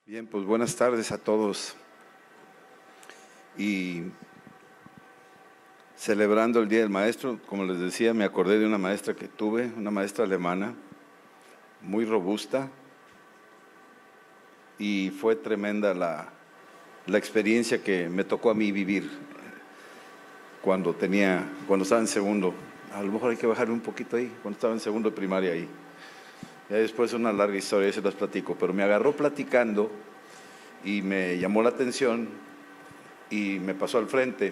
Bien, pues buenas tardes a todos. Y celebrando el Día del Maestro, como les decía, me acordé de una maestra que tuve, una maestra alemana, muy robusta, y fue tremenda la experiencia que me tocó a mí vivir cuando estaba en segundo. A lo mejor hay que bajarle un poquito ahí, cuando estaba en segundo de primaria ahí. Ya después una larga historia, se las platico, pero me agarró platicando y me llamó la atención y me pasó al frente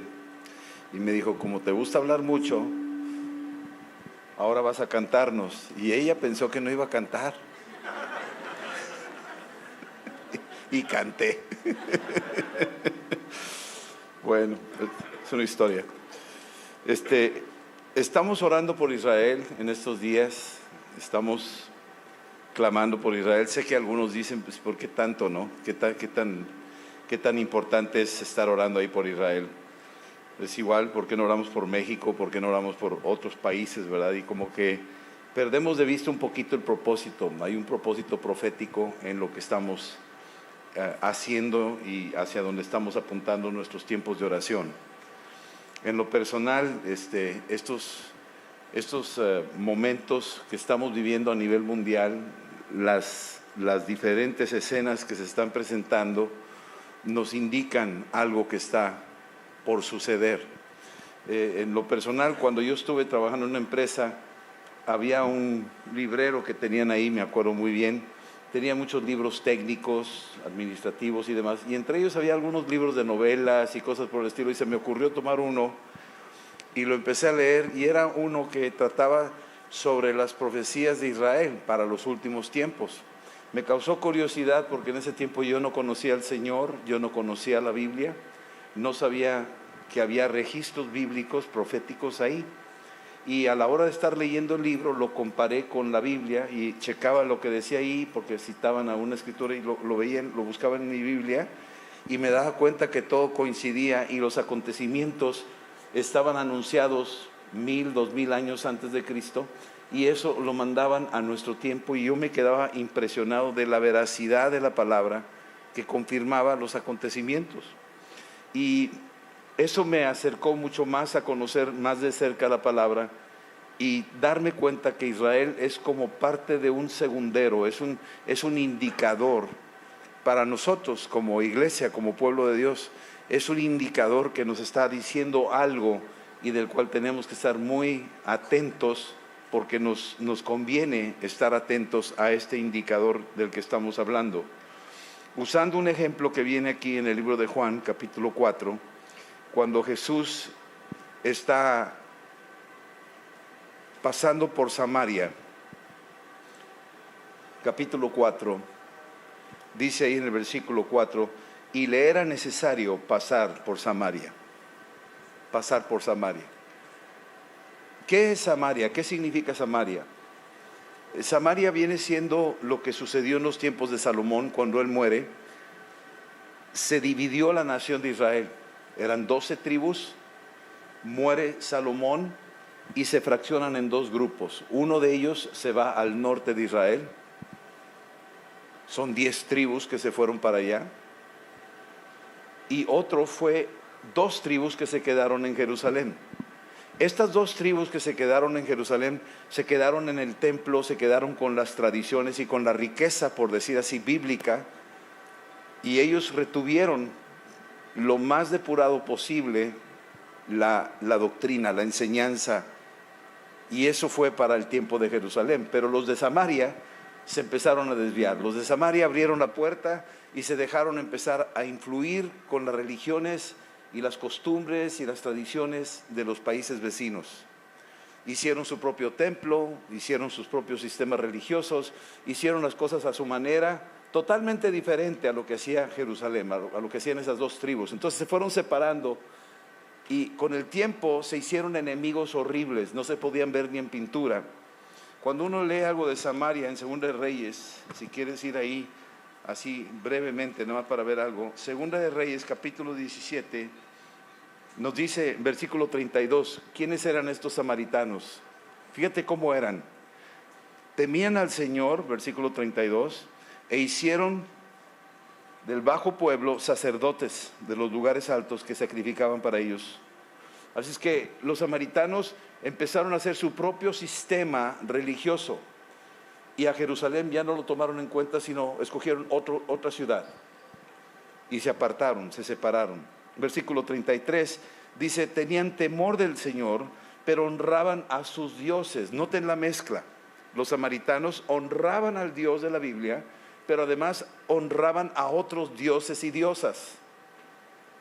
y me dijo, como te gusta hablar mucho, ahora vas a cantarnos. Y ella pensó que no iba a cantar. Y canté. Bueno, es una historia. Estamos orando por Israel en estos días. Estamos clamando por Israel. Sé que algunos dicen, pues, ¿por qué tanto, no? ¿Qué tan importante es estar orando ahí por Israel? Es igual, ¿por qué no oramos por México? ¿Por qué no oramos por otros países, verdad? Y como que perdemos de vista un poquito el propósito. Hay un propósito profético en lo que estamos haciendo y hacia donde estamos apuntando nuestros tiempos de oración. En lo personal, estos momentos que estamos viviendo a nivel mundial, las diferentes escenas que se están presentando, nos indican algo que está por suceder. En lo personal, cuando yo estuve trabajando en una empresa, había un librero que tenían ahí, me acuerdo muy bien, tenía muchos libros técnicos, administrativos y demás, y entre ellos había algunos libros de novelas y cosas por el estilo, y se me ocurrió tomar uno, y lo empecé a leer, y era uno que trataba sobre las profecías de Israel para los últimos tiempos. Me causó curiosidad porque en ese tiempo yo no conocía al Señor, yo no conocía la Biblia, no sabía que había registros bíblicos, proféticos ahí. Y a la hora de estar leyendo el libro lo comparé con la Biblia y checaba lo que decía ahí porque citaban a una escritura y lo veían, lo buscaban en mi Biblia y me daba cuenta que todo coincidía y los acontecimientos estaban anunciados 1000, 2000 años antes de Cristo, y eso lo mandaban a nuestro tiempo, y yo me quedaba impresionado de la veracidad de la palabra que confirmaba los acontecimientos. Y eso me acercó mucho más a conocer más de cerca la palabra y darme cuenta que Israel es como parte de un segundero, es un indicador para nosotros como iglesia, como pueblo de Dios. Es un indicador que nos está diciendo algo y del cual tenemos que estar muy atentos, porque nos conviene estar atentos a este indicador del que estamos hablando. Usando un ejemplo que viene aquí en el libro de Juan, capítulo 4, cuando Jesús está pasando por Samaria, capítulo 4, dice ahí en el versículo 4, y le era necesario pasar por Samaria. Pasar por Samaria. ¿Qué es Samaria? ¿Qué significa Samaria? Samaria viene siendo lo que sucedió en los tiempos de Salomón cuando él muere. Se dividió la nación de Israel. Eran 12 tribus, muere Salomón y se fraccionan en dos grupos. Uno de ellos se va al norte de Israel. Son 10 tribus que se fueron para allá. Y otro fue 2 tribus que se quedaron en Jerusalén. Estas 2 tribus que se quedaron en Jerusalén, se quedaron en el templo, se quedaron con las tradiciones y con la riqueza, por decir así, bíblica, y ellos retuvieron lo más depurado posible la doctrina, la enseñanza, y eso fue para el tiempo de Jerusalén. Pero los de Samaria se empezaron a desviar. Los de Samaria abrieron la puerta y se dejaron empezar a influir con las religiones y las costumbres y las tradiciones de los países vecinos. Hicieron su propio templo, hicieron sus propios sistemas religiosos, hicieron las cosas a su manera, totalmente diferente a lo que hacía Jerusalén, a lo que hacían esas 2 tribus. Entonces se fueron separando y con el tiempo se hicieron enemigos horribles, no se podían ver ni en pintura. Cuando uno lee algo de Samaria en Segunda de Reyes, si quieres ir ahí así brevemente, nada más para ver algo, Segunda de Reyes, capítulo 17, nos dice, versículo 32, ¿quiénes eran estos samaritanos? Fíjate cómo eran. Temían al Señor, versículo 32, e hicieron del bajo pueblo sacerdotes de los lugares altos que sacrificaban para ellos. Así es que los samaritanos empezaron a hacer su propio sistema religioso y a Jerusalén ya no lo tomaron en cuenta, sino escogieron otra ciudad y se apartaron, se separaron. Versículo 33 dice, tenían temor del Señor, pero honraban a sus dioses. Noten la mezcla. Los samaritanos honraban al Dios de la Biblia, pero además honraban a otros dioses y diosas.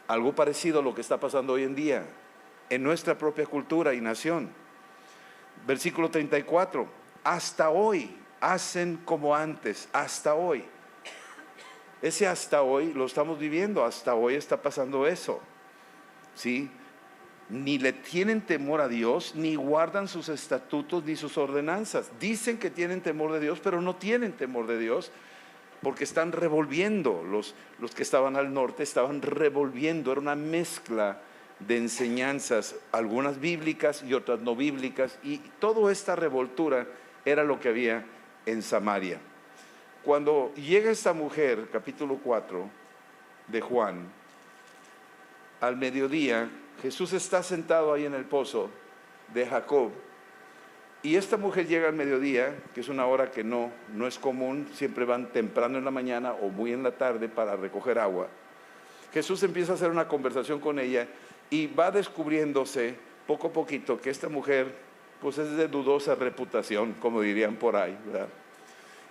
Algo parecido a lo que está pasando hoy en día en nuestra propia cultura y nación. Versículo 34, hasta hoy hacen como antes, hasta hoy. Ese hasta hoy lo estamos viviendo, hasta hoy está pasando eso, ¿sí? Ni le tienen temor a Dios, ni guardan sus estatutos ni sus ordenanzas. Dicen que tienen temor de Dios, pero no tienen temor de Dios, porque están revolviendo. Los que estaban al norte estaban revolviendo, era una mezcla de enseñanzas, algunas bíblicas y otras no bíblicas, y toda esta revoltura era lo que había en Samaria. Cuando llega esta mujer, capítulo 4 de Juan, al mediodía, Jesús está sentado ahí en el pozo de Jacob, y esta mujer llega al mediodía, que es una hora que no es común, siempre van temprano en la mañana o muy en la tarde para recoger agua. Jesús empieza a hacer una conversación con ella y va descubriéndose poco a poquito que esta mujer pues es de dudosa reputación, como dirían por ahí, ¿verdad?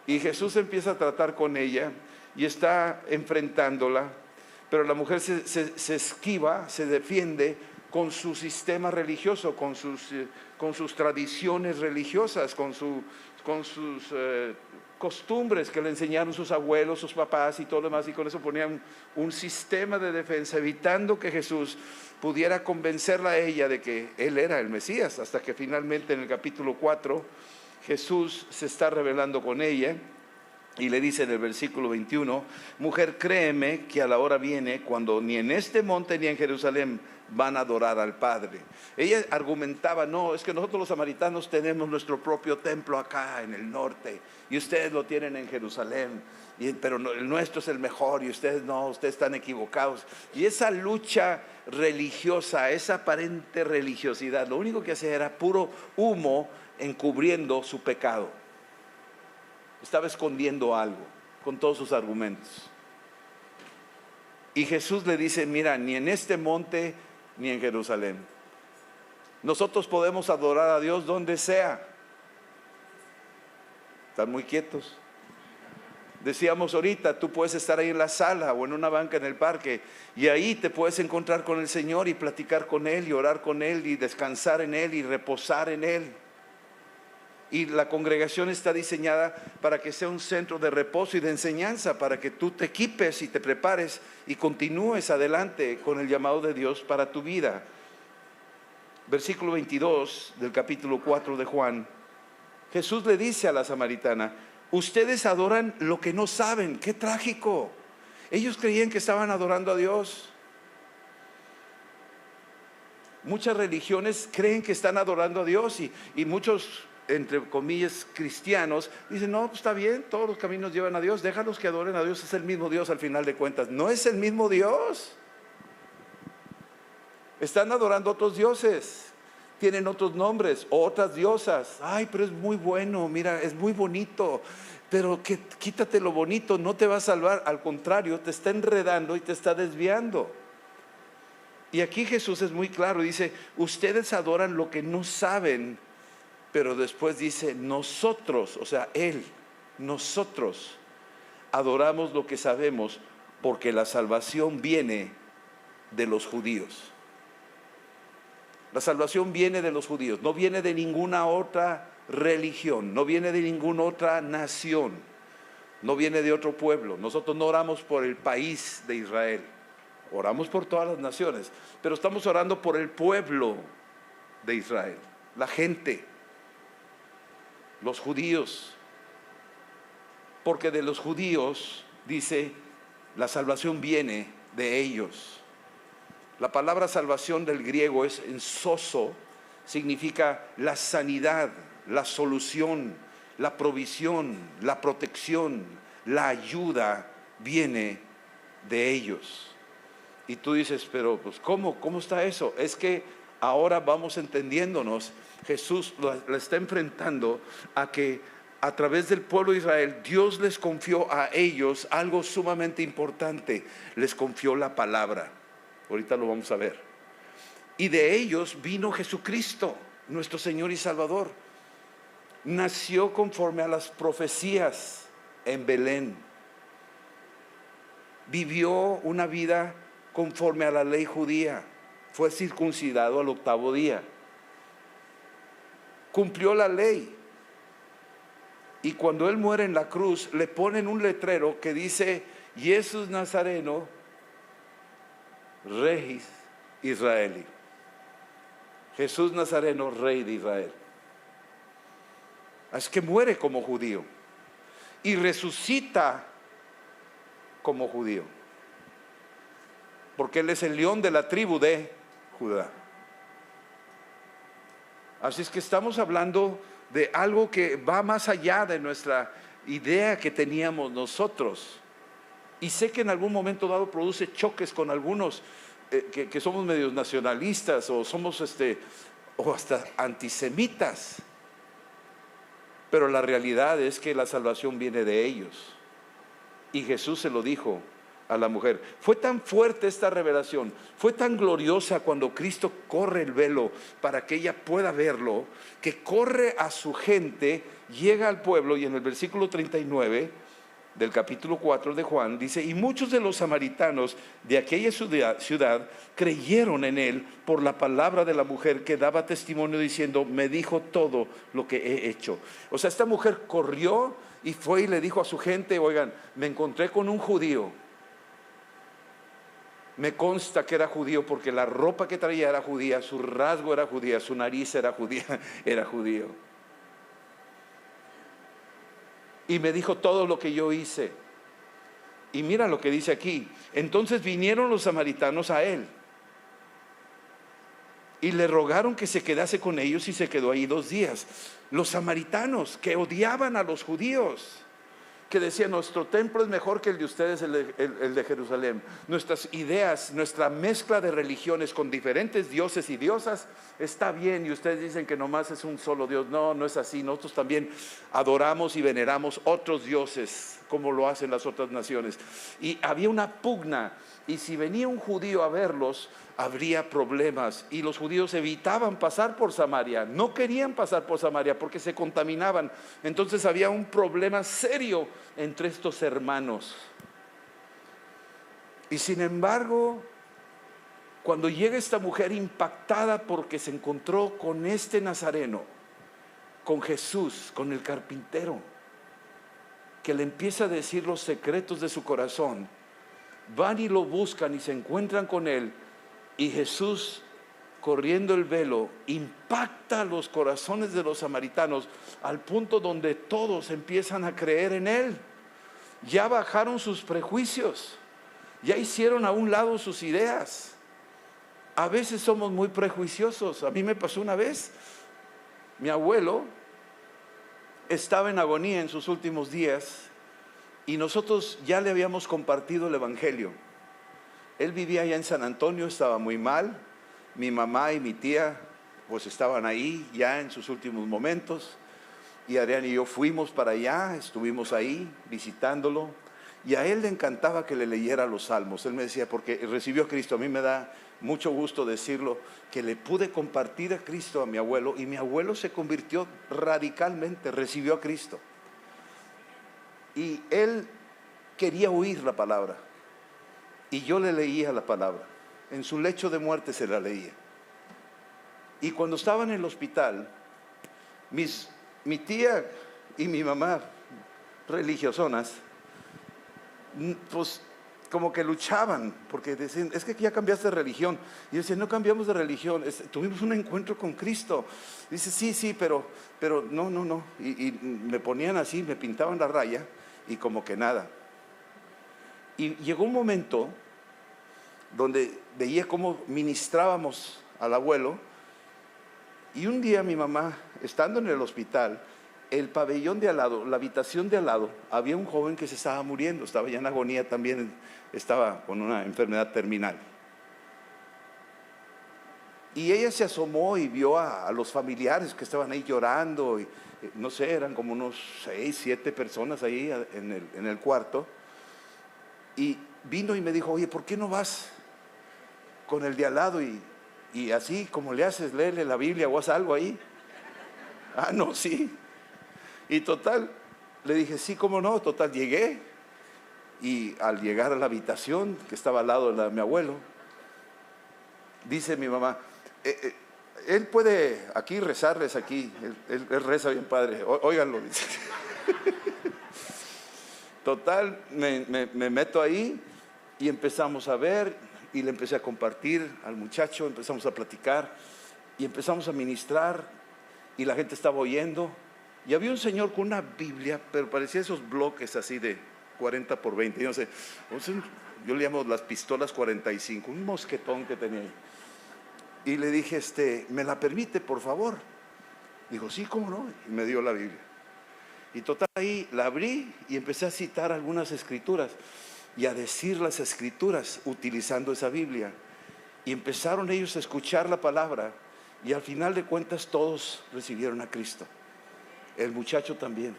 Y Jesús empieza a tratar con ella y está enfrentándola, pero la mujer se esquiva, se defiende con su sistema religioso, con sus tradiciones religiosas, con sus costumbres que le enseñaron sus abuelos, sus papás y todo lo demás, y con eso ponían un sistema de defensa, evitando que Jesús pudiera convencerla a ella de que Él era el Mesías, hasta que finalmente en el capítulo 4 Jesús se está revelando con ella y le dice en el versículo 21, mujer, créeme que a la hora viene cuando ni en este monte ni en Jerusalén van a adorar al Padre. Ella argumentaba, no, es que nosotros los samaritanos tenemos nuestro propio templo acá en el norte y ustedes lo tienen en Jerusalén, pero el nuestro es el mejor y ustedes no, ustedes están equivocados. Y esa lucha religiosa, esa aparente religiosidad, lo único que hacía era puro humo encubriendo su pecado. Estaba escondiendo algo con todos sus argumentos. Y Jesús le dice, mira, ni en este monte ni en Jerusalén. Nosotros podemos adorar a Dios donde sea. Están muy quietos. Decíamos ahorita, tú puedes estar ahí en la sala o en una banca en el parque y ahí te puedes encontrar con el Señor y platicar con Él y orar con Él y descansar en Él y reposar en Él. Y la congregación está diseñada para que sea un centro de reposo y de enseñanza, para que tú te equipes y te prepares y continúes adelante con el llamado de Dios para tu vida. Versículo 22 del capítulo 4 de Juan, Jesús le dice a la samaritana, ustedes adoran lo que no saben. ¡Qué trágico! Ellos creían que estaban adorando a Dios. Muchas religiones creen que están adorando a Dios y muchos, entre comillas, cristianos dicen, no, pues está bien, todos los caminos llevan a Dios, déjalos que adoren a Dios, es el mismo Dios al final de cuentas. No es el mismo Dios. Están adorando a otros dioses, tienen otros nombres, otras diosas. Ay, pero es muy bueno, mira, es muy bonito, pero quítate lo bonito, no te va a salvar, al contrario, te está enredando y te está desviando. Y aquí Jesús es muy claro, dice, ustedes adoran lo que no saben. Pero después dice, nosotros, o sea, Él, nosotros adoramos lo que sabemos porque la salvación viene de los judíos. La salvación viene de los judíos, no viene de ninguna otra religión, no viene de ninguna otra nación, no viene de otro pueblo. Nosotros no oramos por el país de Israel, oramos por todas las naciones, pero estamos orando por el pueblo de Israel, la gente. Los judíos, porque de los judíos, dice, la salvación viene de ellos. La palabra salvación del griego es ensoso, significa la sanidad, la solución, la provisión, la protección, la ayuda viene de ellos. Y tú dices, pero pues ¿cómo está eso? Es que ahora vamos entendiéndonos. Jesús la está enfrentando a que a través del pueblo de Israel, Dios les confió a ellos algo sumamente importante. Les confió la palabra. Ahorita lo vamos a ver. Y de ellos vino Jesucristo, nuestro Señor y Salvador. Nació conforme a las profecías en Belén. Vivió una vida conforme a la ley judía. Fue circuncidado al 8º día. Cumplió la ley. Y cuando Él muere en la cruz, le ponen un letrero que dice: Jesús Nazareno, Regis Israeli. Jesús Nazareno, Rey de Israel. Es que muere como judío y resucita como judío, porque Él es el león de la tribu de Judá. Así es que estamos hablando de algo que va más allá de nuestra idea que teníamos nosotros. Y sé que en algún momento dado produce choques con algunos que somos medios nacionalistas o somos o hasta antisemitas. Pero la realidad es que la salvación viene de ellos. Y Jesús se lo dijo a la mujer. Fue tan fuerte esta revelación, fue tan gloriosa cuando Cristo corre el velo para que ella pueda verlo, que corre a su gente, llega al pueblo, y en el versículo 39 del capítulo 4 de Juan dice: y muchos de los samaritanos de aquella ciudad creyeron en Él por la palabra de la mujer, que daba testimonio diciendo: me dijo todo lo que he hecho. O sea, esta mujer corrió y fue y le dijo a su gente: oigan, me encontré con un judío. Me consta que era judío porque la ropa que traía era judía, su rasgo era judía, su nariz era judía, era judío. Y me dijo todo lo que yo hice. Y mira lo que dice aquí: entonces vinieron los samaritanos a Él y le rogaron que se quedase con ellos, y se quedó ahí 2 días. Los samaritanos, que odiaban a los judíos, que decían: nuestro templo es mejor que el de ustedes, el de Jerusalén. Nuestras ideas, nuestra mezcla de religiones con diferentes dioses y diosas está bien, y ustedes dicen que nomás es un solo Dios. No, no es así. Nosotros también adoramos y veneramos otros dioses, como lo hacen las otras naciones. Y había una pugna, y si venía un judío a verlos, habría problemas, y los judíos evitaban pasar por Samaria, no querían pasar por Samaria porque se contaminaban. Entonces había un problema serio entre estos hermanos. Y sin embargo, cuando llega esta mujer impactada porque se encontró con este nazareno, con Jesús, con el carpintero, que le empieza a decir los secretos de su corazón, van y lo buscan y se encuentran con Él. Y Jesús, corriendo el velo, impacta los corazones de los samaritanos al punto donde todos empiezan a creer en Él. Ya bajaron sus prejuicios, ya hicieron a un lado sus ideas. A veces somos muy prejuiciosos. A mí me pasó una vez. Mi abuelo estaba en agonía en sus últimos días, y nosotros ya le habíamos compartido el evangelio. Él vivía allá en San Antonio, estaba muy mal. Mi mamá y mi tía pues estaban ahí ya en sus últimos momentos, y Adrián y yo fuimos para allá, estuvimos ahí visitándolo, y a él le encantaba que le leyera los salmos. Él me decía, porque recibió a Cristo. A mí me da mucho gusto decirlo, que le pude compartir a Cristo a mi abuelo, y mi abuelo se convirtió radicalmente, recibió a Cristo, y él quería oír la palabra. Y yo le leía la palabra. En su lecho de muerte se la leía. Y cuando estaba en el hospital, mi tía y mi mamá, religiosonas, pues como que luchaban, porque decían: es que ya cambiaste de religión. Y yo decía: no cambiamos de religión, tuvimos un encuentro con Cristo. Dice: sí, pero no. Y me ponían así, me pintaban la raya, y como que nada. Y llegó un momento donde veía cómo ministrábamos al abuelo, y un día mi mamá, estando en el hospital, el pabellón de al lado, la habitación de al lado, había un joven que se estaba muriendo, estaba ya en agonía también, estaba con una enfermedad terminal. Y ella se asomó y vio a los familiares que estaban ahí llorando, y, no sé, eran como unos 6, 7 personas ahí en el cuarto. Y vino y me dijo, oye, ¿por qué no vas con el de al lado y así como le haces, léele la Biblia o haz algo ahí? Ah, no, sí. Y total, le dije, sí, cómo no, total, llegué. Y al llegar a la habitación que estaba al lado de la de mi abuelo, dice mi mamá, él puede aquí rezarles aquí, él reza bien padre, óiganlo, dice. Total, me meto ahí y empezamos a ver y le empecé a compartir al muchacho, empezamos a platicar y empezamos a ministrar y la gente estaba oyendo. Y había un señor con una Biblia, pero parecía esos bloques así de 40 por 20, no sé, yo le llamo las pistolas 45, un mosquetón que tenía ahí. Y le dije, ¿me la permite, por favor? Dijo, sí, ¿cómo no? Y me dio la Biblia. Y total, ahí la abrí y empecé a citar algunas escrituras y a decir las escrituras utilizando esa Biblia. Y empezaron ellos a escuchar la palabra y al final de cuentas todos recibieron a Cristo. El muchacho también.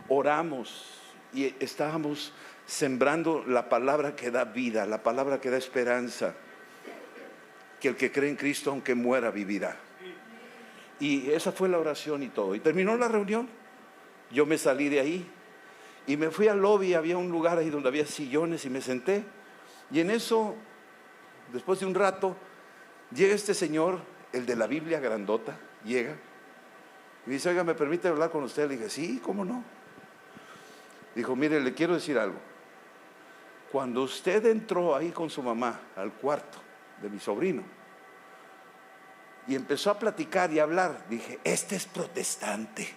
Oramos y estábamos sembrando la palabra que da vida, la palabra que da esperanza. Que el que cree en Cristo, aunque muera, vivirá. Y esa fue la oración y todo. Y terminó la reunión. Yo me salí de ahí y me fui al lobby. Había un lugar ahí donde había sillones y me senté. Y en eso, después de un rato, llega este señor, el de la Biblia grandota, llega y dice, oiga, ¿me permite hablar con usted? Le dije, sí, ¿cómo no? Dijo, mire, le quiero decir algo. Cuando usted entró ahí con su mamá al cuarto de mi sobrino y empezó a platicar y a hablar, dije, este es protestante.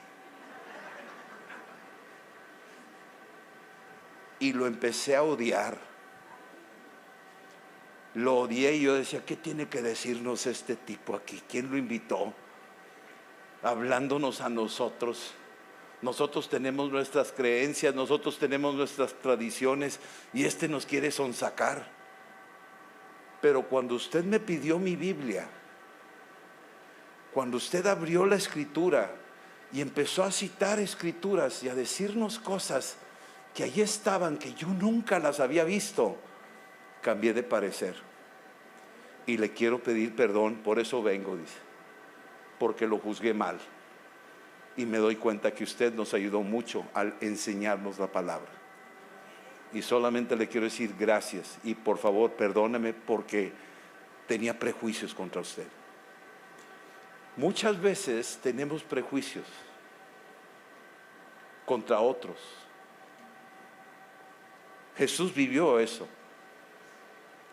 Y lo empecé a odiar. Lo odié y yo decía, ¿qué tiene que decirnos este tipo aquí? ¿Quién lo invitó? Hablándonos a nosotros. Nosotros tenemos nuestras creencias, nosotros tenemos nuestras tradiciones y nos quiere sonsacar. Pero cuando usted me pidió mi Biblia, cuando usted abrió la escritura y empezó a citar escrituras y a decirnos cosas que allí estaban, que yo nunca las había visto, cambié de parecer. Y le quiero pedir perdón, por eso vengo, dice, porque lo juzgué mal. Y me doy cuenta que usted nos ayudó mucho al enseñarnos la palabra. Y solamente le quiero decir gracias y por favor perdóneme porque tenía prejuicios contra usted. Muchas veces tenemos prejuicios contra otros. Jesús vivió eso.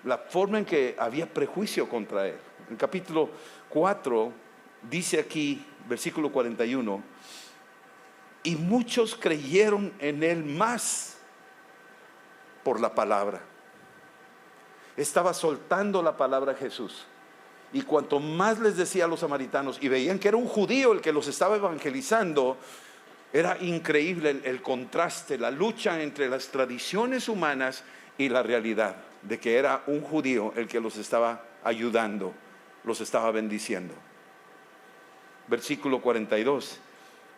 La forma en que había prejuicio contra él. En capítulo 4 dice aquí, versículo 41, y muchos creyeron en él más por la palabra. Estaba soltando la palabra Jesús. Y cuanto más les decía a los samaritanos y veían que era un judío el que los estaba evangelizando, era increíble el contraste, la lucha entre las tradiciones humanas y la realidad de que era un judío el que los estaba ayudando, los estaba bendiciendo. Versículo 42.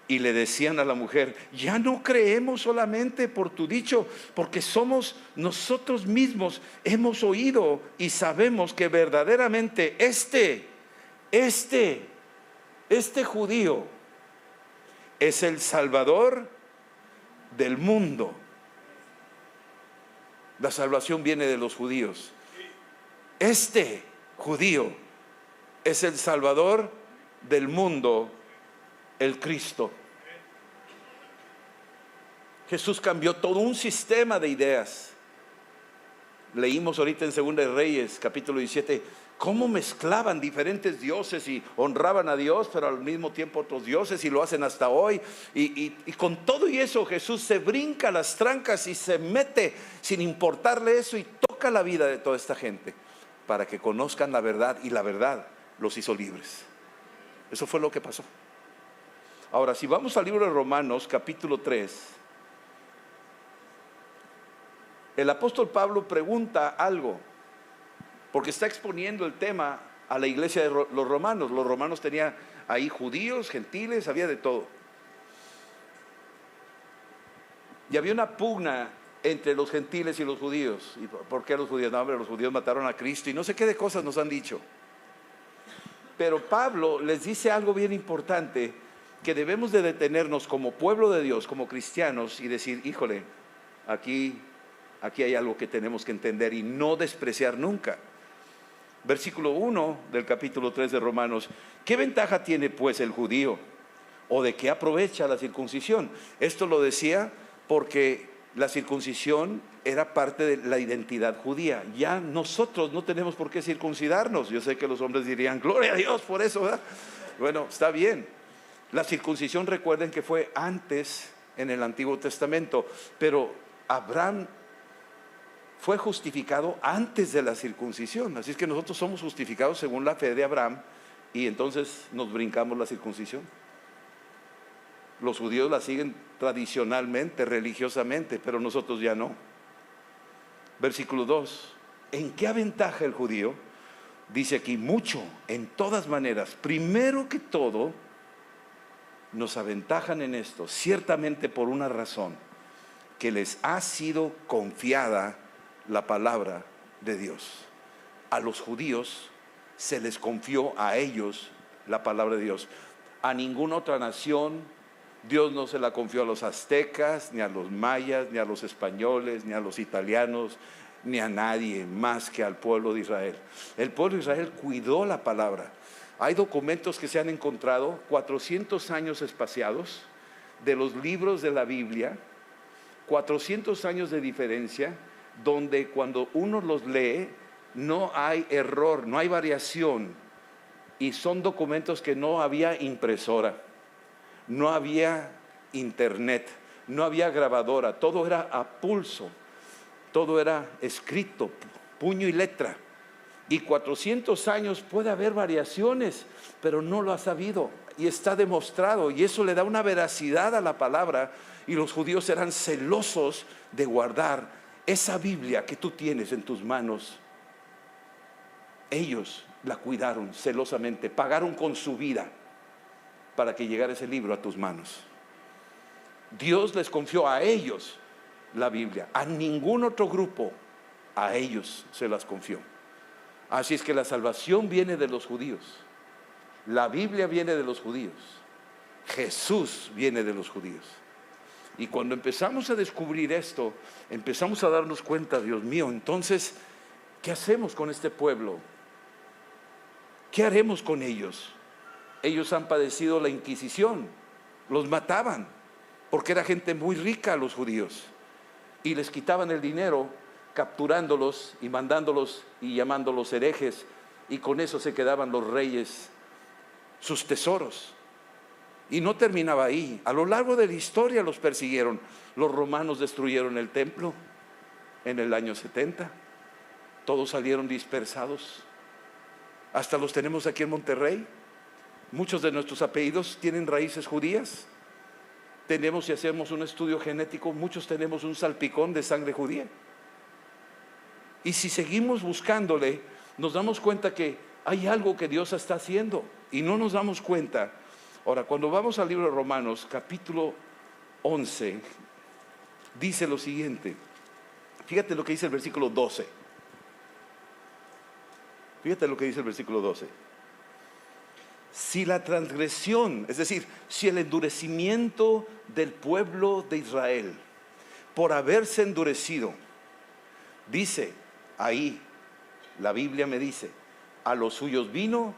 Y le decían a la mujer, ya no creemos solamente por tu dicho, porque somos nosotros mismos, hemos oído y sabemos que verdaderamente este judío es el Salvador del mundo. La salvación viene de los judíos. Este judío es el Salvador del mundo, el Cristo. Jesús cambió todo un sistema de ideas. Leímos ahorita en Segunda de Reyes, capítulo 17, cómo mezclaban diferentes dioses y honraban a Dios, pero al mismo tiempo otros dioses, y lo hacen hasta hoy. Y con todo y eso, Jesús se brinca las trancas y se mete sin importarle eso y toca la vida de toda esta gente para que conozcan la verdad, y la verdad los hizo libres. Eso fue lo que pasó. Ahora, si vamos al libro de Romanos, capítulo 3, el apóstol Pablo pregunta algo, porque está exponiendo el tema a la iglesia de los romanos. Los romanos tenían ahí judíos, gentiles, había de todo. Y había una pugna entre los gentiles y los judíos. ¿Y por qué los judíos? No, hombre, los judíos mataron a Cristo y no sé qué de cosas nos han dicho. Pero Pablo les dice algo bien importante, que debemos de detenernos como pueblo de Dios, como cristianos, y decir, híjole, aquí hay algo que tenemos que entender y no despreciar nunca. Versículo 1 del capítulo 3 de Romanos: ¿qué ventaja tiene pues el judío? ¿O de qué aprovecha la circuncisión? Esto lo decía porque la circuncisión era parte de la identidad judía. Ya nosotros no tenemos por qué circuncidarnos. Yo sé que los hombres dirían, gloria a Dios por eso, ¿verdad? Bueno, está bien. La circuncisión, recuerden que fue antes en el Antiguo Testamento, pero Abraham fue justificado antes de la circuncisión. Así es que nosotros somos justificados según la fe de Abraham, y entonces nos brincamos la circuncisión. Los judíos la siguen tradicionalmente, religiosamente, pero nosotros ya no. Versículo 2: ¿en qué aventaja el judío? Dice aquí, mucho, en todas maneras. Primero que todo, nos aventajan en esto, ciertamente por una razón, que les ha sido confiada la palabra de Dios. A los judíos se les confió, a ellos, la palabra de Dios. A ninguna otra nación Dios no se la confió, a los aztecas, ni a los mayas, ni a los españoles, ni a los italianos, ni a nadie más que al pueblo de Israel. El pueblo de Israel cuidó la palabra. Hay documentos que se han encontrado, 400 años espaciados, de los libros de la Biblia, 400 años de diferencia, donde cuando uno los lee no hay error, no hay variación, y son documentos que no había impresora, no había internet, no había grabadora, todo era a pulso, todo era escrito, puño y letra. Y 400 años puede haber variaciones, pero no lo ha sabido, y está demostrado, y eso le da una veracidad a la palabra. Y los judíos eran celosos de guardar esa Biblia que tú tienes en tus manos. Ellos la cuidaron celosamente, pagaron con su vida para que llegara ese libro a tus manos. Dios les confió a ellos la Biblia, a ningún otro grupo, a ellos se las confió. Así es que la salvación viene de los judíos, la Biblia viene de los judíos, Jesús viene de los judíos. Y cuando empezamos a descubrir esto, empezamos a darnos cuenta, Dios mío, entonces, ¿qué hacemos con este pueblo? ¿Qué haremos con ellos? Ellos han padecido la Inquisición, los mataban, porque era gente muy rica los judíos, y les quitaban el dinero, capturándolos y mandándolos y llamándolos herejes, y con eso se quedaban los reyes sus tesoros. Y no terminaba ahí. A lo largo de la historia los persiguieron. Los romanos destruyeron el templo en el año 70. Todos salieron dispersados. Hasta los tenemos aquí en Monterrey. Muchos de nuestros apellidos tienen raíces judías. Tenemos, si hacemos un estudio genético, muchos tenemos un salpicón de sangre judía. Y si seguimos buscándole, nos damos cuenta que hay algo que Dios está haciendo y no nos damos cuenta. Ahora, cuando vamos al libro de Romanos, capítulo 11, dice lo siguiente. Fíjate lo que dice el versículo 12. Fíjate lo que dice el versículo 12. Si la transgresión, es decir, si el endurecimiento del pueblo de Israel, por haberse endurecido, dice ahí, la Biblia me dice, a los suyos vino,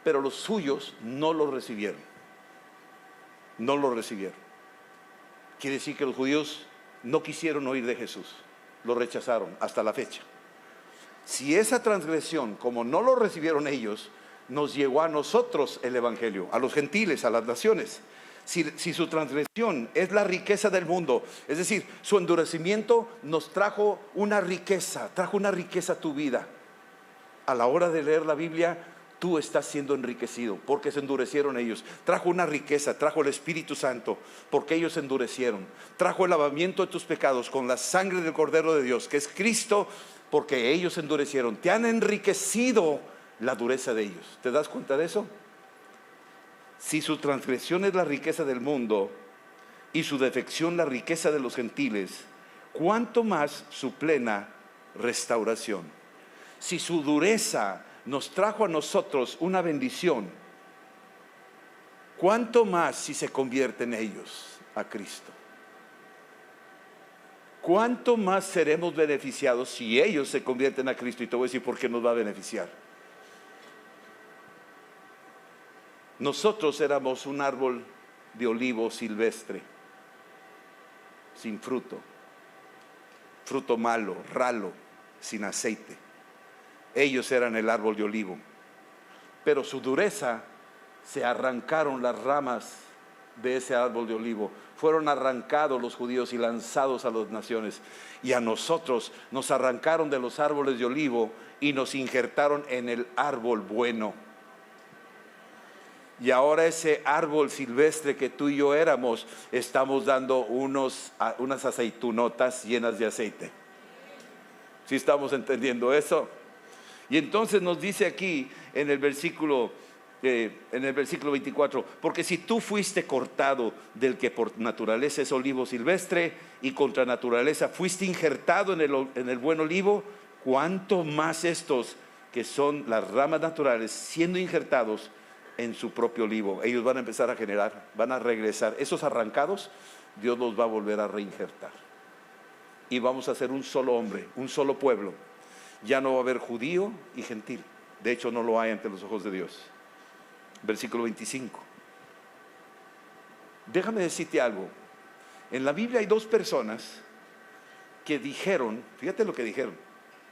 pero los suyos no lo recibieron. No lo recibieron. Quiere decir que los judíos no quisieron oír de Jesús, lo rechazaron hasta la fecha. Si esa transgresión, como no lo recibieron ellos, nos llegó a nosotros el evangelio, a los gentiles, a las naciones, si su transgresión es la riqueza del mundo, es decir, su endurecimiento nos trajo una riqueza a tu vida, a la hora de leer la Biblia, tú estás siendo enriquecido, porque se endurecieron ellos. Trajo una riqueza, trajo el Espíritu Santo, porque ellos se endurecieron. Trajo el lavamiento de tus pecados con la sangre del Cordero de Dios, que es Cristo, porque ellos se endurecieron. Te han enriquecido la dureza de ellos. ¿Te das cuenta de eso? Si su transgresión es la riqueza del mundo y su defección la riqueza de los gentiles, ¿cuánto más su plena restauración? Si su dureza nos trajo a nosotros una bendición, ¿cuánto más si se convierten ellos a Cristo? ¿Cuánto más seremos beneficiados si ellos se convierten a Cristo? Y te voy a decir por qué nos va a beneficiar. Nosotros éramos un árbol de olivo silvestre, sin fruto, fruto malo, ralo, sin aceite. Ellos eran el árbol de olivo, pero su dureza, se arrancaron las ramas de ese árbol de olivo, fueron arrancados los judíos y lanzados a las naciones, y a nosotros nos arrancaron de los árboles de olivo y nos injertaron en el árbol bueno. Y ahora ese árbol silvestre que tú y yo éramos, estamos dando unas aceitunotas llenas de aceite. ¿Sí estamos entendiendo eso? Y entonces nos dice aquí en el versículo 24, porque si tú fuiste cortado del que por naturaleza es olivo silvestre, y contra naturaleza fuiste injertado en el buen olivo, ¿cuánto más estos que son las ramas naturales siendo injertados en su propio olivo? Ellos van a empezar a generar, van a regresar. Esos arrancados, Dios los va a volver a reinjertar. Y vamos a ser un solo hombre, un solo pueblo. Ya no va a haber judío y gentil. De hecho, no lo hay ante los ojos de Dios. Versículo 25. Déjame decirte algo. En la Biblia hay dos personas que dijeron, fíjate lo que dijeron.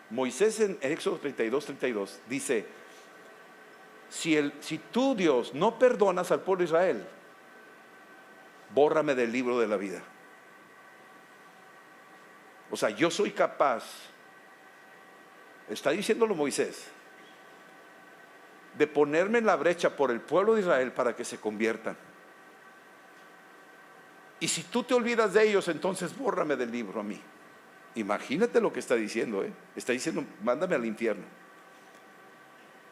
Moisés en Éxodo 32 dice: si tú, Dios, no perdonas al pueblo de Israel, bórrame del libro de la vida. O sea, yo soy capaz, está diciéndolo Moisés, de ponerme en la brecha por el pueblo de Israel para que se conviertan. Y si tú te olvidas de ellos, entonces bórrame del libro a mí. Imagínate lo que está diciendo, Está diciendo: mándame al infierno,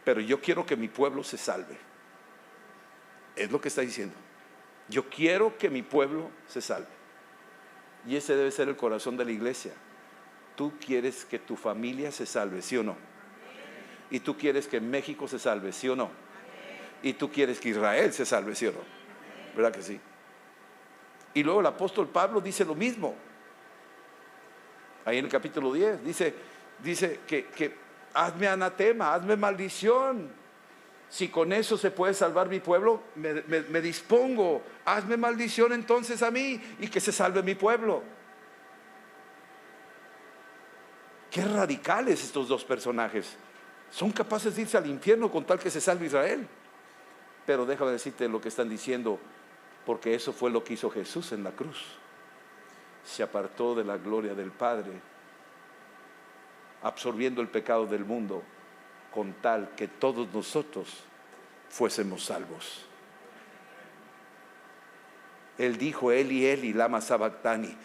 pero yo quiero que mi pueblo se salve. Es lo que está diciendo. Yo quiero que mi pueblo se salve. Y ese debe ser el corazón de la iglesia. Tú quieres que tu familia se salve, ¿sí o no? Y tú quieres que México se salve, ¿sí o no? Y tú quieres que Israel se salve, ¿sí o no? ¿Verdad que sí? Y luego el apóstol Pablo dice lo mismo. Ahí en el capítulo 10 dice que hazme anatema, hazme maldición. Si con eso se puede salvar mi pueblo, me dispongo. Hazme maldición entonces a mí y que se salve mi pueblo. Qué radicales estos dos personajes. Son capaces de irse al infierno con tal que se salve Israel. Pero déjame decirte lo que están diciendo, porque eso fue lo que hizo Jesús en la cruz. Se apartó de la gloria del Padre, absorbiendo el pecado del mundo, con tal que todos nosotros fuésemos salvos. Él dijo: Eli, Eli, lama sabactani,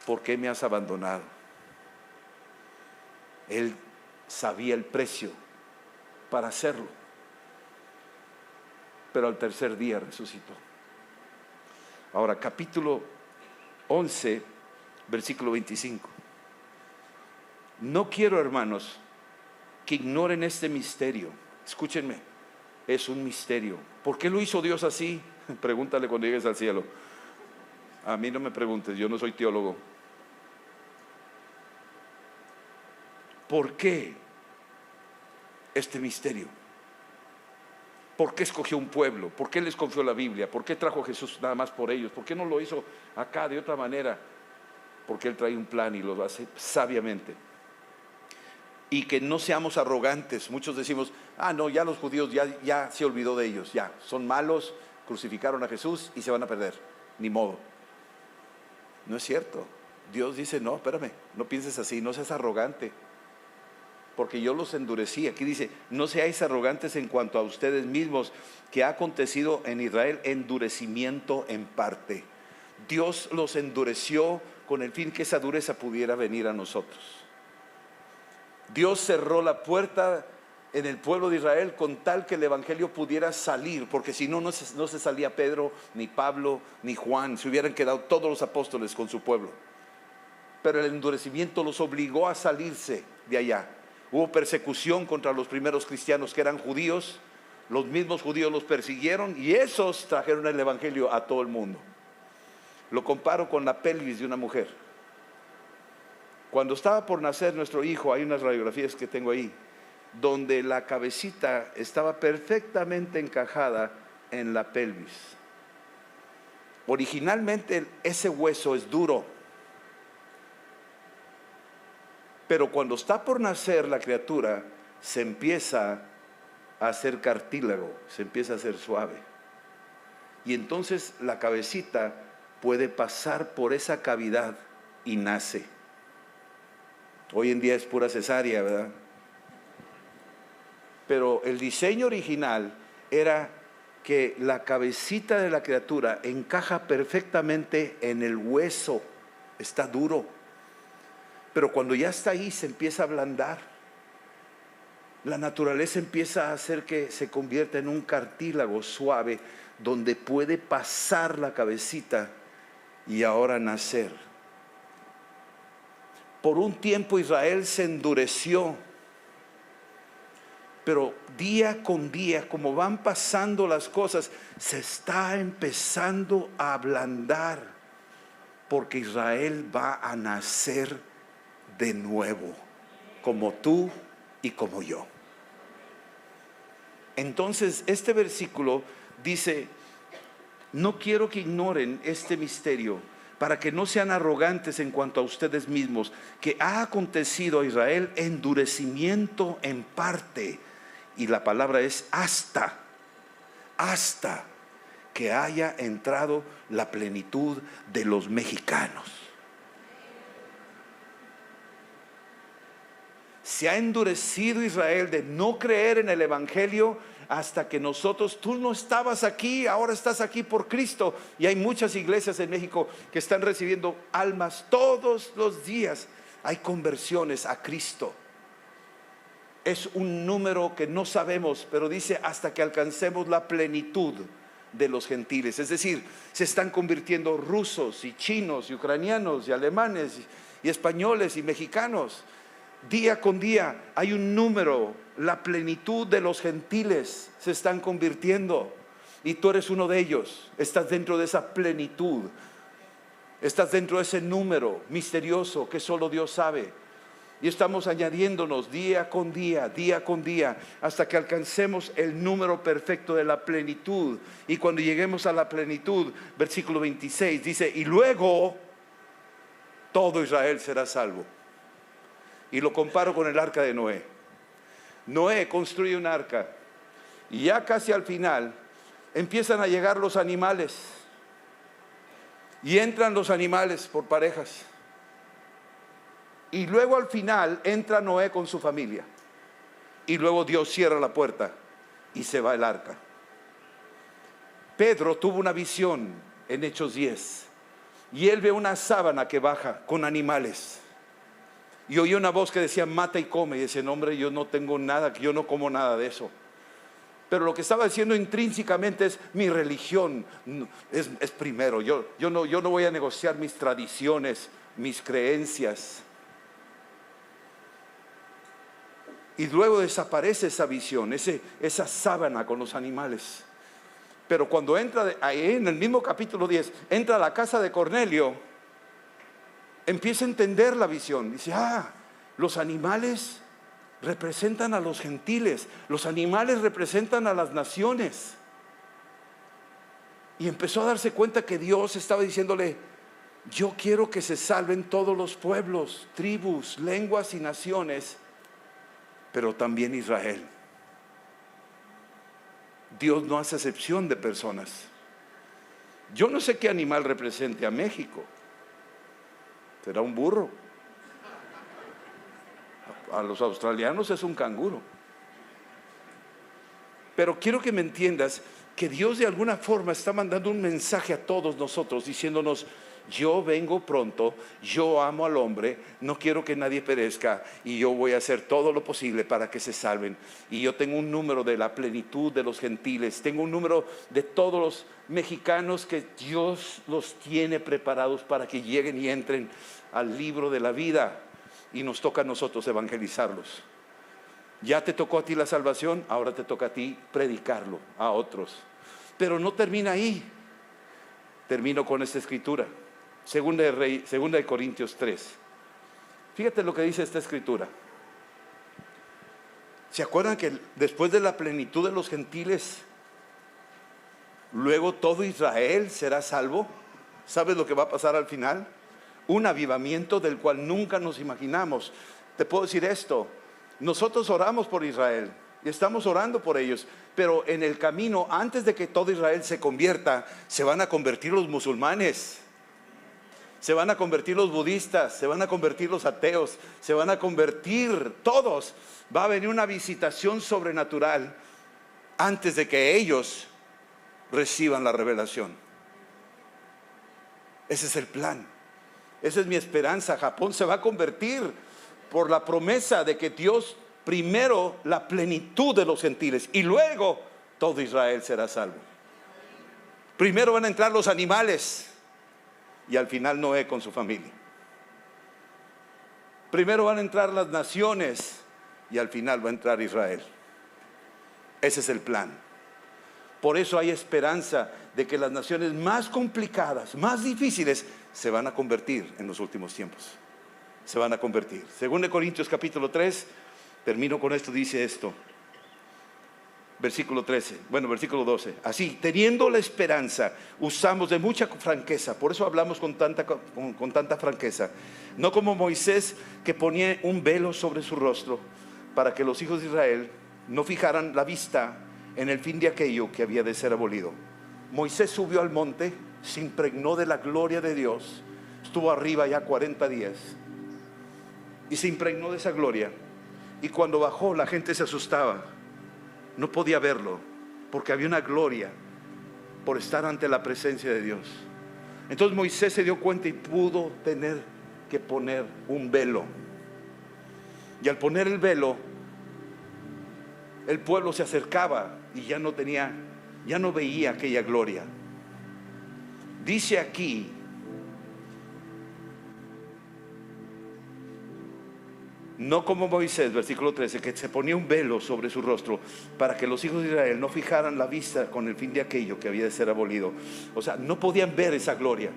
¿por qué me has abandonado? Él sabía el precio para hacerlo, pero al tercer día resucitó. Ahora, capítulo 11, versículo 25. No quiero, hermanos, que ignoren este misterio. Escúchenme, es un misterio. ¿Por qué lo hizo Dios así? Pregúntale cuando llegues al cielo. A mí no me preguntes, yo no soy teólogo. ¿Por qué este misterio? ¿Por qué escogió un pueblo? ¿Por qué les confió la Biblia? ¿Por qué trajo a Jesús nada más por ellos? ¿Por qué no lo hizo acá de otra manera? Porque Él trae un plan y lo hace sabiamente. Y que no seamos arrogantes. Muchos decimos: no, ya los judíos ya se olvidó de ellos, ya son malos, crucificaron a Jesús y se van a perder, ni modo. No es cierto. Dios dice: no, espérame, no pienses así, no seas arrogante. porque yo los endurecí. Aquí dice, no seáis arrogantes en cuanto a ustedes mismos, que ha acontecido en Israel endurecimiento en parte. Dios los endureció con el fin que esa dureza pudiera venir a nosotros. Dios cerró la puerta en el pueblo de Israel con tal que el evangelio pudiera salir, porque si no, no se salía Pedro, ni Pablo, ni Juan. Se hubieran quedado todos los apóstoles con su pueblo. Pero el endurecimiento los obligó a salirse de allá. Hubo persecución contra los primeros cristianos que eran judíos. Los mismos judíos los persiguieron y esos trajeron el evangelio a todo el mundo. Lo comparo con la pelvis de una mujer. Cuando estaba por nacer nuestro hijo, hay unas radiografías que tengo ahí, donde la cabecita estaba perfectamente encajada en la pelvis. Originalmente ese hueso es duro, pero cuando está por nacer la criatura, se empieza a hacer cartílago, se empieza a hacer suave. Y entonces la cabecita puede pasar por esa cavidad y nace. Hoy en día es pura cesárea, ¿verdad? Pero el diseño original era que la cabecita de la criatura encaja perfectamente en el hueso, está duro. Pero cuando ya está ahí se empieza a ablandar. La naturaleza empieza a hacer que se convierta en un cartílago suave donde puede pasar la cabecita y ahora nacer. Por un tiempo Israel se endureció, pero día con día, como van pasando las cosas, se está empezando a ablandar, porque Israel va a nacer de nuevo, como tú y como yo. Entonces este versículo dice, no quiero que ignoren este misterio, para que no sean arrogantes en cuanto a ustedes mismos, que ha acontecido a Israel endurecimiento en parte, y la palabra es hasta que haya entrado la plenitud de los mexicanos. Se ha endurecido Israel de no creer en el evangelio hasta que nosotros, tú no estabas aquí, ahora estás aquí por Cristo. Y hay muchas iglesias en México que están recibiendo almas todos los días. Hay conversiones a Cristo. Es un número que no sabemos, pero dice hasta que alcancemos la plenitud de los gentiles. Es decir, se están convirtiendo rusos y chinos y ucranianos y alemanes y españoles y mexicanos. Día con día hay un número, la plenitud de los gentiles se están convirtiendo. Y tú eres uno de ellos, estás dentro de esa plenitud. Estás dentro de ese número misterioso que solo Dios sabe. Y estamos añadiéndonos día con día, hasta que alcancemos el número perfecto de la plenitud. Y cuando lleguemos a la plenitud, versículo 26 dice, y luego todo Israel será salvo. Y lo comparo con el arca de Noé. Noé construye un arca y ya casi al final empiezan a llegar los animales. Y entran los animales por parejas. Y luego al final entra Noé con su familia. Y luego Dios cierra la puerta y se va el arca. Pedro tuvo una visión en Hechos 10. Y él ve una sábana que baja con animales. Y oyó una voz que decía, mata y come. Y dice, no hombre, yo no tengo nada, yo no como nada de eso. Pero lo que estaba diciendo intrínsecamente es, mi religión es primero. Yo no voy a negociar mis tradiciones, mis creencias. Y luego desaparece esa visión, esa sábana con los animales. Pero cuando entra, ahí en el mismo capítulo 10, entra a la casa de Cornelio, empieza a entender la visión. Dice, los animales representan a los gentiles, los animales representan a las naciones. Y empezó a darse cuenta que Dios estaba diciéndole, yo quiero que se salven todos los pueblos, tribus, lenguas y naciones, pero también Israel. Dios no hace excepción de personas. Yo no sé qué animal represente a México. ¿Será un burro? a los australianos es un canguro. Pero quiero que me entiendas que Dios de alguna forma está mandando un mensaje a todos nosotros diciéndonos: yo vengo pronto, yo amo al hombre, no quiero que nadie perezca y yo voy a hacer todo lo posible para que se salven. Y yo tengo un número de la plenitud de los gentiles, tengo un número de todos los mexicanos que Dios los tiene preparados para que lleguen y entren al libro de la vida, y nos toca a nosotros evangelizarlos. Ya te tocó a ti la salvación, ahora te toca a ti predicarlo a otros. Pero no termina ahí. Termino con esta escritura, segunda de Corintios 3. Fíjate lo que dice esta escritura. ¿Se acuerdan que después de la plenitud de los gentiles, luego todo Israel será salvo? ¿Sabes lo que va a pasar al final? Un avivamiento del cual nunca nos imaginamos. Te puedo decir esto: nosotros oramos por Israel y estamos orando por ellos, pero en el camino, antes de que todo Israel se convierta, se van a convertir los musulmanes, se van a convertir los budistas, se van a convertir los ateos, se van a convertir todos. Va a venir una visitación sobrenatural antes de que ellos reciban la revelación. Ese es el plan, esa es mi esperanza. Japón se va a convertir por la promesa de que Dios primero la plenitud de los gentiles y luego todo Israel será salvo. Primero van a entrar los animales y al final Noé con su familia. Primero van a entrar las naciones y al final va a entrar Israel. Ese es el plan. Por eso hay esperanza de que las naciones más complicadas, más difíciles, se van a convertir en los últimos tiempos. Se van a convertir. Según de Corintios capítulo 3, termino con esto, dice esto, versículo 12. Así, teniendo la esperanza, usamos de mucha franqueza. Por eso hablamos con tanta franqueza. No como Moisés, que ponía un velo sobre su rostro, para que los hijos de Israel no fijaran la vista en el fin de aquello que había de ser abolido. Moisés subió al monte, se impregnó de la gloria de Dios, estuvo arriba ya 40 días y se impregnó de esa gloria. Y cuando bajó, la gente se asustaba, no podía verlo, porque había una gloria por estar ante la presencia de Dios. Entonces Moisés se dio cuenta y pudo tener que poner un velo. Y al poner el velo, el pueblo se acercaba y ya no veía aquella gloria. Dice aquí, no como Moisés, versículo 13, que se ponía un velo sobre su rostro para que los hijos de Israel no fijaran la vista con el fin de aquello que había de ser abolido. O sea, no podían ver esa gloria.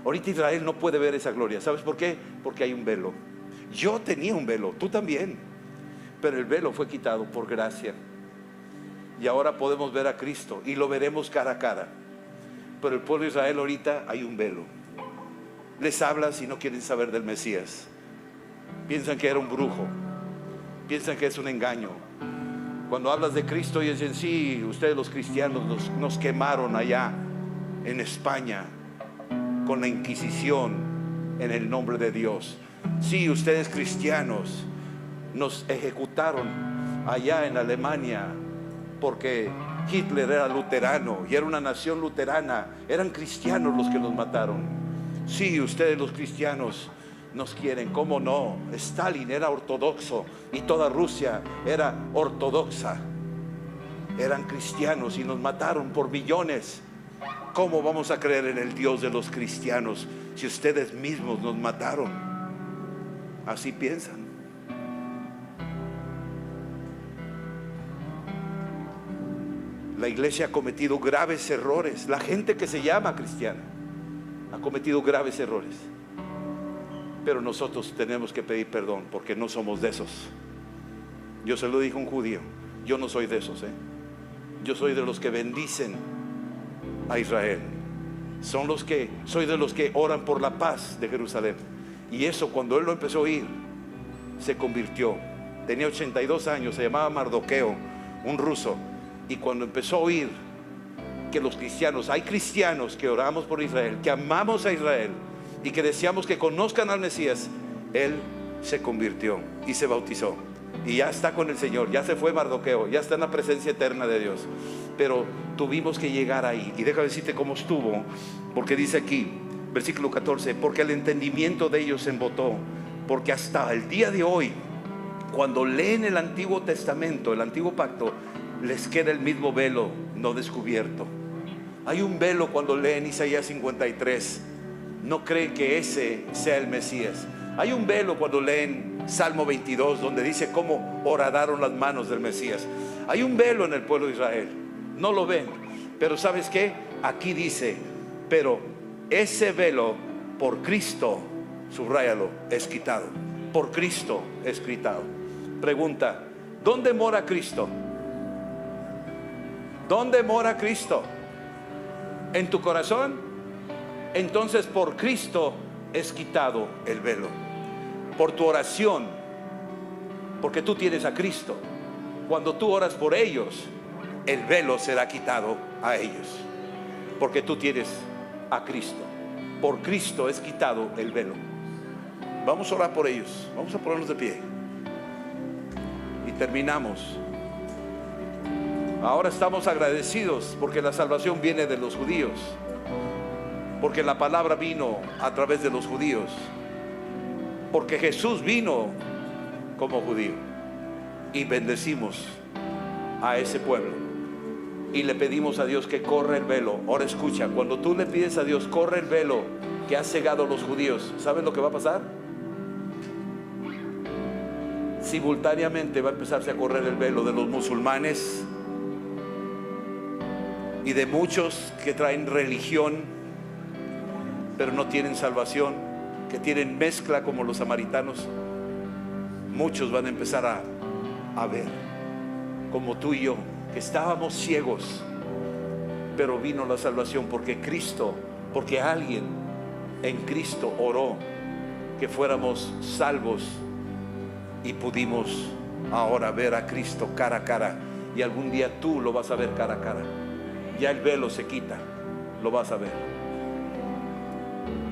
Ahorita Israel no puede ver esa gloria. ¿Sabes por qué? Porque hay un velo. Yo tenía un velo, tú también, pero el velo fue quitado por gracia. Y ahora podemos ver a Cristo y lo veremos cara a cara. Pero el pueblo de Israel ahorita hay un velo. Les hablas y no quieren saber del Mesías. Piensan que era un brujo, piensan que es un engaño. Cuando hablas de Cristo y dicen: sí, ustedes los cristianos nos quemaron allá en España con la Inquisición en el nombre de Dios. Sí, ustedes cristianos nos ejecutaron allá en Alemania porque Hitler era luterano y era una nación luterana, eran cristianos los que nos mataron. Sí, ustedes los cristianos nos quieren, ¿cómo no? Stalin era ortodoxo y toda Rusia era ortodoxa, eran cristianos y nos mataron por millones. ¿Cómo vamos a creer en el Dios de los cristianos si ustedes mismos nos mataron? Así piensan. La iglesia ha cometido graves errores. La gente que se llama cristiana ha cometido graves errores. Pero nosotros tenemos que pedir perdón porque no somos de esos. Yo se lo dije a un judío: yo no soy de esos, Yo soy de los que bendicen a Israel. Soy de los que oran por la paz de Jerusalén. Y eso, cuando él lo empezó a oír, se convirtió. Tenía 82 años, se llamaba Mardoqueo, un ruso. Y cuando empezó a oír que los cristianos, hay cristianos que oramos por Israel, que amamos a Israel y que deseamos que conozcan al Mesías, él se convirtió y se bautizó. Y ya está con el Señor, ya se fue Mardoqueo, ya está en la presencia eterna de Dios. Pero tuvimos que llegar ahí. Y déjame decirte cómo estuvo, porque dice aquí, versículo 14, porque el entendimiento de ellos se embotó, porque hasta el día de hoy, cuando leen el Antiguo Testamento, el Antiguo Pacto, les queda el mismo velo no descubierto. Hay un velo cuando leen Isaías 53, no creen que ese sea el Mesías. Hay un velo cuando leen Salmo 22, donde dice cómo horadaron las manos del Mesías. Hay un velo en el pueblo de Israel, no lo ven. Pero ¿sabes qué? Aquí dice, pero ese velo por Cristo, subráyalo, es quitado. Por Cristo es quitado. Pregunta, ¿dónde mora Cristo? ¿Dónde mora Cristo? ¿En tu corazón? Entonces por Cristo es quitado el velo. Por tu oración, porque tú tienes a Cristo. Cuando tú oras por ellos, el velo será quitado a ellos, porque tú tienes a Cristo. Por Cristo es quitado el velo. Vamos a orar por ellos. Vamos a ponernos de pie y terminamos. Ahora estamos agradecidos porque la salvación viene de los judíos, porque la palabra vino a través de los judíos, porque Jesús vino como judío. Y bendecimos a ese pueblo y le pedimos a Dios que corra el velo. Ahora escucha, cuando tú le pides a Dios corre el velo que ha cegado a los judíos, ¿sabes lo que va a pasar? Simultáneamente va a empezarse a correr el velo de los musulmanes y de muchos que traen religión pero no tienen salvación, que tienen mezcla como los samaritanos. Muchos van a empezar a ver, como tú y yo, que estábamos ciegos, pero vino la salvación porque Cristo, porque alguien en Cristo oró que fuéramos salvos, y pudimos ahora ver a Cristo cara a cara. Y algún día tú lo vas a ver cara a cara. Ya el velo se quita, lo vas a ver.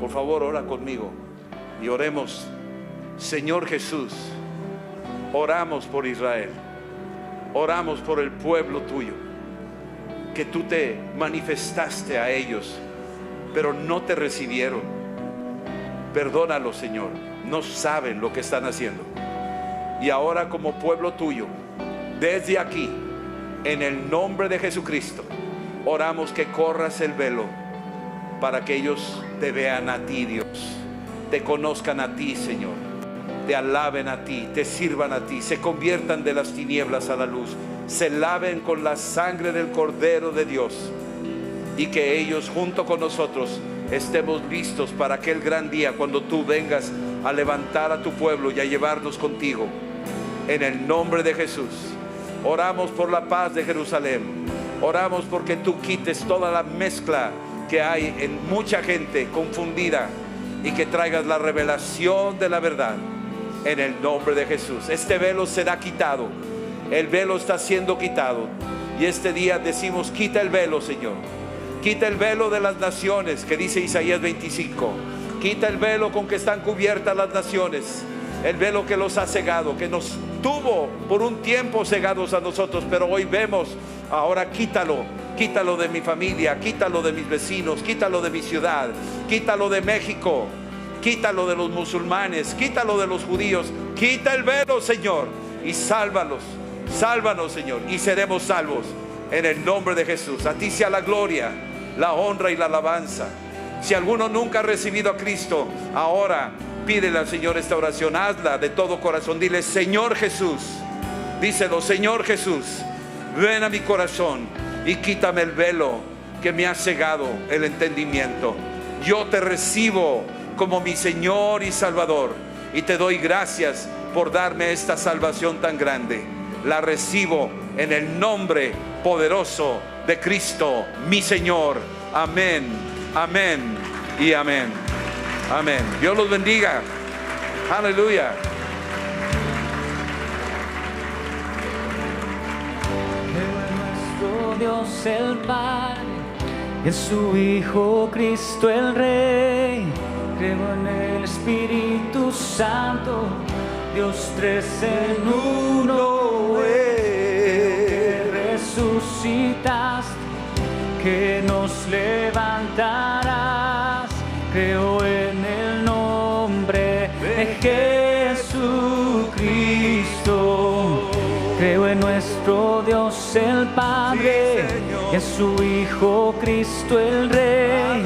Por favor, ora conmigo y oremos. Señor Jesús, oramos por Israel, oramos por el pueblo tuyo, que tú te manifestaste a ellos, pero no te recibieron. Perdónalos, Señor, no saben lo que están haciendo. Y ahora, como pueblo tuyo, desde aquí, en el nombre de Jesucristo, oramos que corras el velo para que ellos te vean a ti, Dios, te conozcan a ti, Señor, te alaben a ti, te sirvan a ti, se conviertan de las tinieblas a la luz, se laven con la sangre del Cordero de Dios, y que ellos junto con nosotros estemos listos para aquel gran día cuando tú vengas a levantar a tu pueblo y a llevarnos contigo. En el nombre de Jesús oramos por la paz de Jerusalén, oramos porque tú quites toda la mezcla que hay en mucha gente confundida y que traigas la revelación de la verdad. En el nombre de Jesús, este velo será quitado, el velo está siendo quitado, y este día decimos: quita el velo, Señor, quita el velo de las naciones, que dice Isaías 25, quita el velo con que están cubiertas las naciones, el velo que los ha cegado, que nos tuvo por un tiempo cegados a nosotros, pero hoy vemos. Ahora quítalo, quítalo de mi familia, quítalo de mis vecinos, quítalo de mi ciudad, quítalo de México, quítalo de los musulmanes, quítalo de los judíos. Quita el velo, Señor, y sálvalos, sálvanos, Señor, y seremos salvos en el nombre de Jesús. A ti sea la gloria, la honra y la alabanza. Si alguno nunca ha recibido a Cristo, ahora pídele al Señor esta oración, hazla de todo corazón. Dile: Señor Jesús, díselo: Señor Jesús, ven a mi corazón y quítame el velo que me ha cegado el entendimiento. Yo te recibo como mi Señor y Salvador, y te doy gracias por darme esta salvación tan grande. La recibo en el nombre poderoso de Cristo, mi Señor. Amén, amén y amén. Amén. Dios los bendiga. Aleluya. Creo en nuestro Dios el Padre, en su Hijo Cristo el Rey. Creo en el Espíritu Santo, Dios tres en uno, resucitaste, que nos levantarás. Creo en el nombre de Jesucristo. Creo en nuestro Dios el Padre y en su Hijo Cristo el Rey.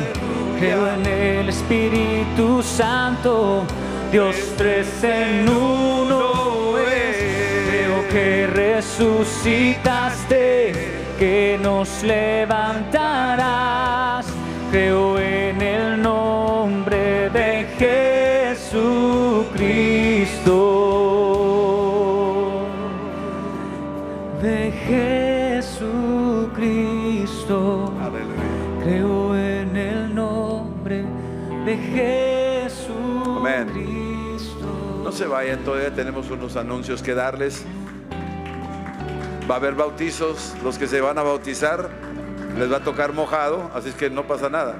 Creo en el Espíritu Santo, Dios tres en uno es. Creo que resucitaste, que nos levantarás. Creo en el nombre de Jesucristo. De Jesucristo. Aleluya. Creo en el nombre de Jesucristo. Amén. No se vayan, todavía tenemos unos anuncios que darles. Va a haber bautizos, los que se van a bautizar les va a tocar mojado, así es que no pasa nada.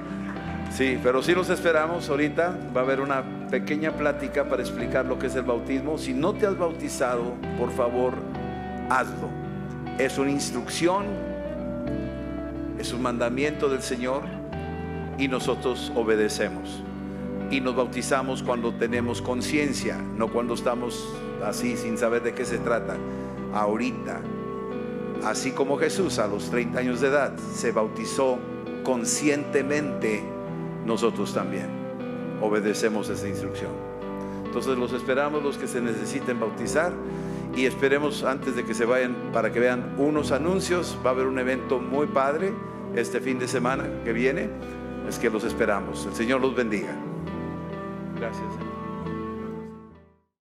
Sí, pero sí los esperamos ahorita. Va a haber una pequeña plática para explicar lo que es el bautismo. Si no te has bautizado, por favor, hazlo. Es una instrucción, es un mandamiento del Señor y nosotros obedecemos. Y nos bautizamos cuando tenemos conciencia, no cuando estamos así sin saber de qué se trata. Ahorita, así como Jesús a los 30 años de edad se bautizó conscientemente, nosotros también obedecemos esa instrucción. Entonces los esperamos, los que se necesiten bautizar, y esperemos antes de que se vayan para que vean unos anuncios. Va a haber un evento muy padre este fin de semana que viene, es que los esperamos. El Señor los bendiga. Gracias.